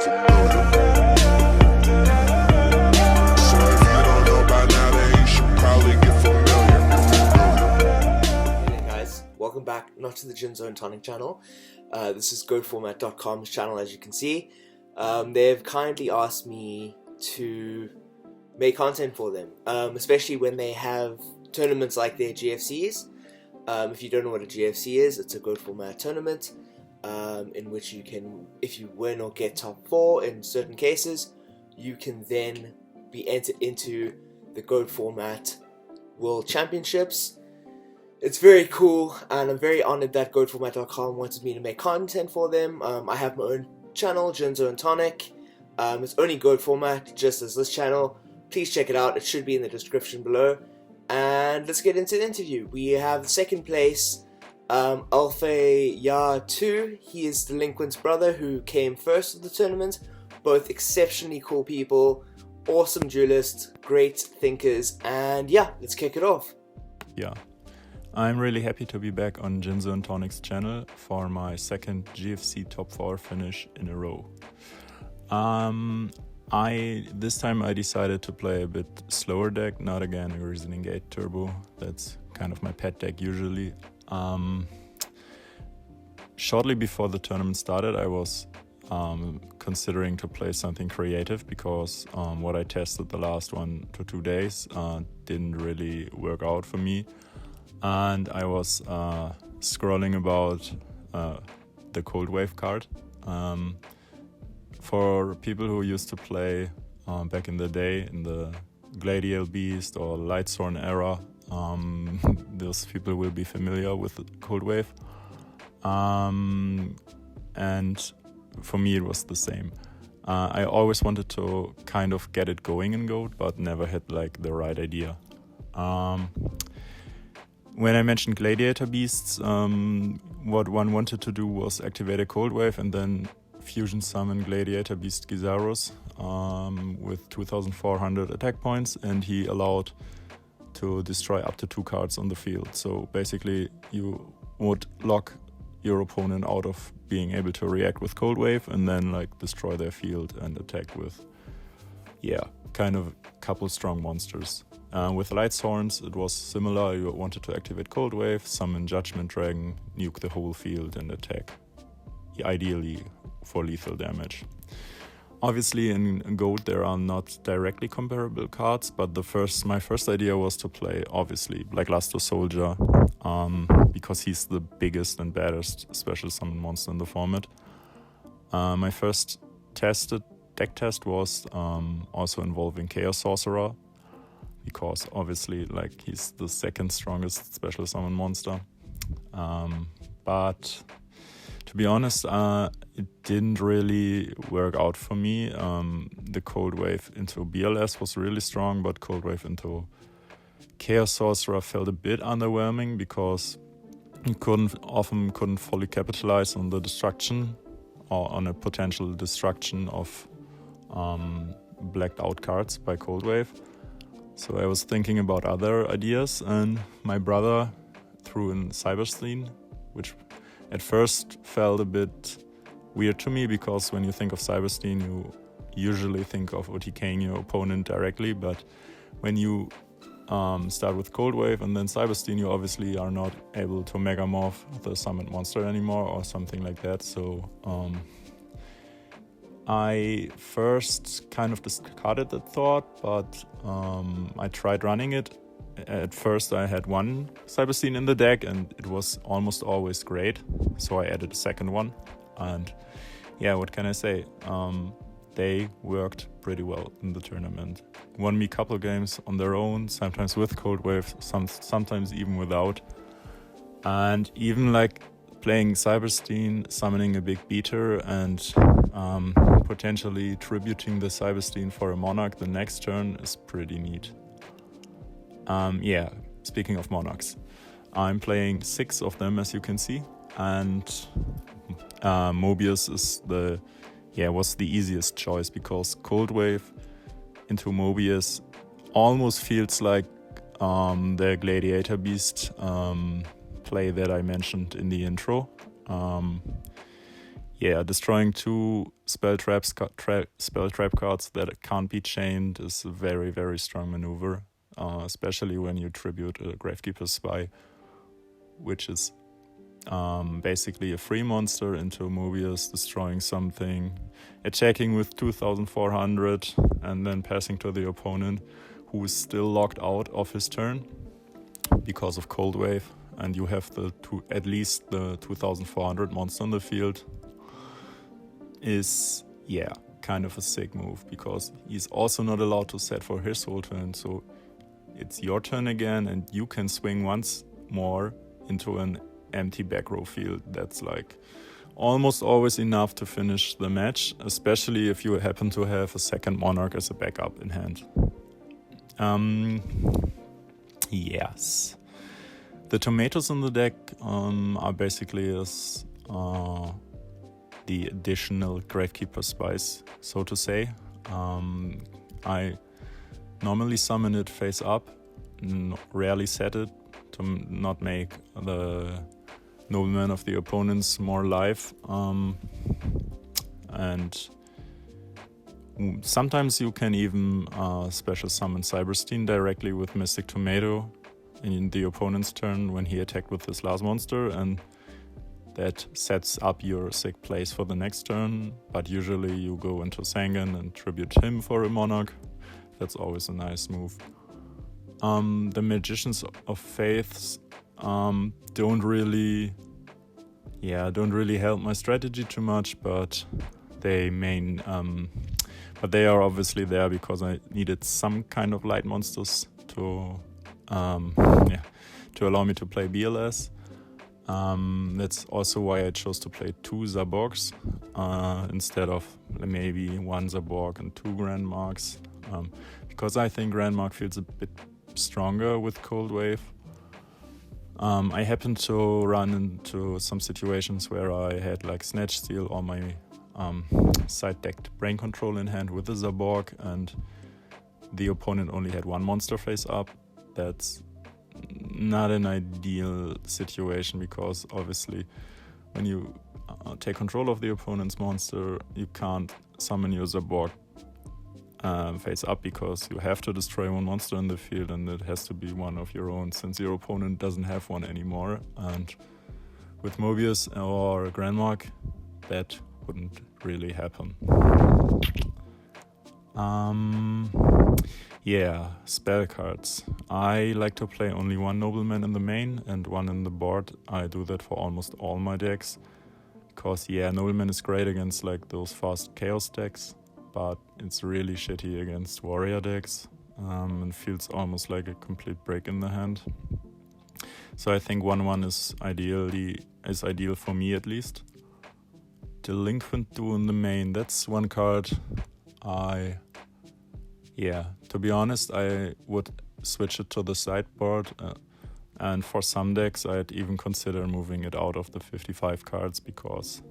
familiar. So if you don't know by now, then you should probably get familiar. Hey guys, welcome back, not to the Gin Zone Tonic channel. This is GoFormat.com's channel, as you can see. They've kindly asked me to make content for them, especially when they have tournaments like their GFCs. If you don't know what a GFC is, it's a Go Format tournament in which you can, if you win or get top 4 in certain cases, you can then be entered into the Go Format World Championships. It's very cool, and I'm very honored that GoFormat.com wanted me to make content for them. I have my own channel, Gin Zone Tonic. It's only Go Format, just as this channel. Please check it out, it should be in the description below. And let's get into the interview. We have second place, AlephYa2. He is Delinquent's brother who came first of the tournament. Both exceptionally cool people, awesome duelists, great thinkers, and yeah, let's kick it off. Yeah, I'm really happy to be back on Gin Zone Tonic's channel for my second GFC top 4 finish in a row. This time I decided to play a bit slower deck, not again a Reasoning Gate Turbo. That's kind of my pet deck usually. Shortly before the tournament started, I was considering to play something creative because what I tested the last 1 to 2 days didn't really work out for me. And I was scrolling about the Cold Wave card. For people who used to play back in the day in the Gladial Beast or Lightsworn era, those people will be familiar with the Cold Wave. And for me it was the same. I always wanted to kind of get it going in Goat, but never had like the right idea. When I mentioned Gladiator Beasts, what one wanted to do was activate a Cold Wave and then fusion summon Gladiator Beast Gizarus with 2400 attack points, and he allowed to destroy up to 2 cards on the field. So basically you would lock your opponent out of being able to react with Cold Wave and then like destroy their field and attack with, yeah, kind of a couple strong monsters. With Lightsworns it was similar. You wanted to activate Cold Wave, summon Judgment Dragon, nuke the whole field and attack, ideally for lethal damage. Obviously in Goat there are not directly comparable cards, but my first idea was to play obviously Blackluster Soldier, because he's the biggest and baddest special summon monster in the format. My first deck test was also involving Chaos Sorcerer, because obviously like he's the second strongest special summon monster. But to be honest, it didn't really work out for me. The Cold Wave into BLS was really strong, but Cold Wave into Chaos Sorcerer felt a bit underwhelming because you often couldn't fully capitalize on the destruction or on a potential destruction of blacked out cards by Cold Wave. So I was thinking about other ideas, and my brother threw in Cyber-Stein, which at first felt a bit weird to me, because when you think of Cyber-Stein you usually think of OTKing your opponent directly, but when you start with Cold Wave and then Cyber-Stein, you obviously are not able to Megamorph the summoned monster anymore or something like that. So I first kind of discarded that thought, but I tried running it. At first I had one Cyber-Stein in the deck and it was almost always great, so I added a second one, and yeah, what can I say? They worked pretty well in the tournament. Won me a couple games on their own, sometimes with Cold Wave, sometimes even without. And even like playing Cyber-Stein, summoning a big beater and potentially tributing the Cyber-Stein for a Monarch the next turn is pretty neat. Yeah, speaking of Monarchs, I'm playing 6 of them, as you can see, and Mobius is was the easiest choice, because Cold Wave into Mobius almost feels like the Gladiator Beast play that I mentioned in the intro. yeah, destroying 2 spell trap cards that can't be chained is a very, very strong maneuver, especially when you tribute a Gravekeeper's Spy, which is basically a free monster into Mobius, destroying something, attacking with 2400, and then passing to the opponent, who is still locked out of his turn because of Cold Wave, and you have at least the 2400 monster on the field. Is, yeah, kind of a sick move, because he's also not allowed to set for his whole turn, so it's your turn again, and you can swing once more into an empty back row field. That's like almost always enough to finish the match, especially if you happen to have a second Monarch as a backup in hand. Yes. The tomatoes in the deck are basically the additional Gravekeeper Spice, so to say. I normally summon it face up, rarely set it to not make the nobleman of the opponents more live. And sometimes you can even special summon Cyber-Stein directly with Mystic Tomato in the opponent's turn when he attacked with his last monster, and that sets up your sick place for the next turn. But usually you go into Sangan and tribute him for a Monarch. That's always a nice move. The Magicians of Faiths don't really help my strategy too much, but they are obviously there because I needed some kind of light monsters to allow me to play BLS. That's also why I chose to play 2 Zaborgs instead of maybe 1 Zaborg and 2 Grandmarks, because I think Grandmark feels a bit stronger with Cold Wave. I happened to run into some situations where I had like Snatch Steal or my side-decked Brain Control in hand with a Zaborg, and the opponent only had 1 monster face up. That's not an ideal situation, because obviously when you take control of the opponent's monster, you can't summon your Zaborg face up, because you have to destroy 1 monster in the field, and it has to be one of your own, since your opponent doesn't have one anymore. And with Mobius or Grandmark, that wouldn't really happen. Yeah, spell cards. I like to play only 1 Nobleman in the main and 1 in the board. I do that for almost all my decks, because Nobleman is great against like those fast chaos decks, but it's really shitty against warrior decks, and feels almost like a complete break in the hand. So I think 1/1 is ideal for me, at least. Delinquent Duo in the main, that's 1 card to be honest, I would switch it to the sideboard, and for some decks I'd even consider moving it out of the 55 cards, because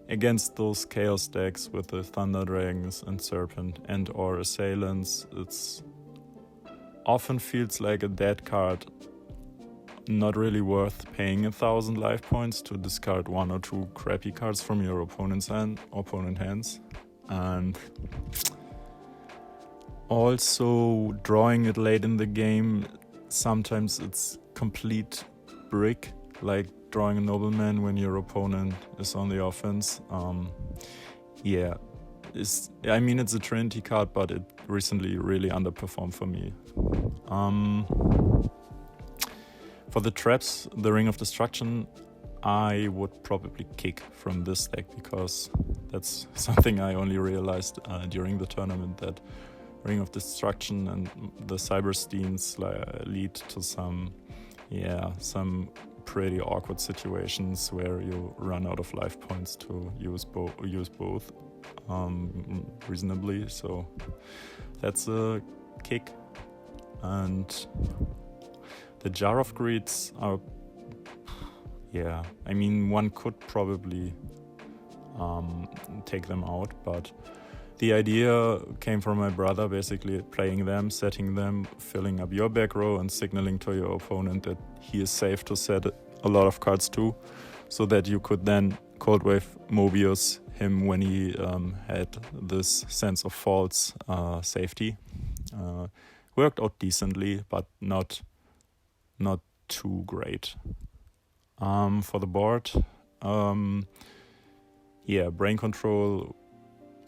against those chaos decks with the Thunder Dragons and Serpent and or Assailants, it's often feels like a dead card, not really worth paying 1,000 life points to discard 1 or 2 crappy cards from your opponent hands. And also, drawing it late in the game, sometimes it's complete brick, like drawing a Nobleman when your opponent is on the offense. It's a Trinity card, but it recently really underperformed for me. For the traps, the Ring of Destruction, I would probably kick from this deck, because that's something I only realized during the tournament, that Ring of Destruction and the Cyber-Steins lead to some pretty awkward situations where you run out of life points to use both reasonably. So that's a kick. And the Jar of Greeds are, one could probably take them out, but the idea came from my brother, basically playing them, setting them, filling up your back row, and signaling to your opponent that he is safe to set a lot of cards too, so that you could then Cold Wave Mobius him when he had this sense of false safety. Worked out decently, but not too great. For the board, brain control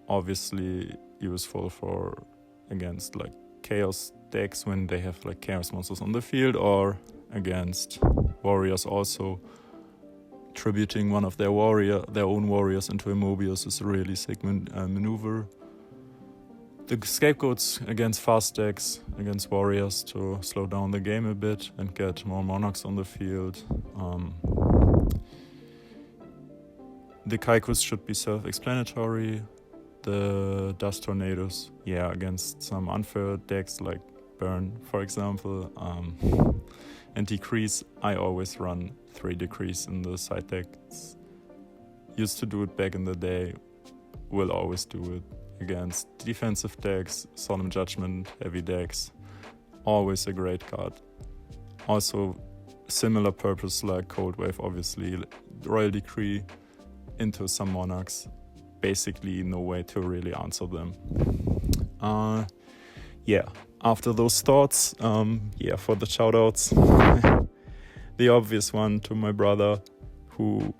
obviously useful for against like chaos decks when they have like chaos monsters on the field, or against warriors also. Tributing one of their own warriors into a Mobius is a really sick maneuver. The scapegoats against fast decks, against warriors to slow down the game a bit and get more monarchs on the field. The Kaikus should be self-explanatory. The Dust Tornadoes, against some unfair decks like Burn, for example. And Decrease, I always run 3 Decrease in the side decks. Used to do it back in the day, will always do it against defensive decks, Solemn Judgment, heavy decks. Always a great card. Also, similar purpose like Cold Wave, obviously. Royal Decree into some monarchs. Basically, no way to really answer them. After those thoughts, for the shoutouts, the obvious one to my brother, who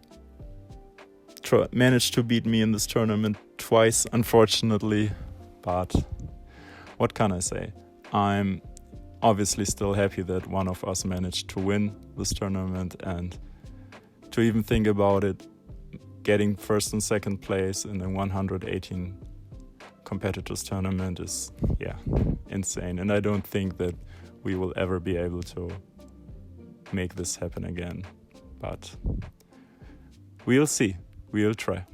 managed to beat me in this tournament twice, unfortunately. But what can I say? I'm obviously still happy that one of us managed to win this tournament, and to even think about it, getting first and second place in a 118 competitors tournament is insane, and I don't think that we will ever be able to make this happen again, but we'll see. We'll try.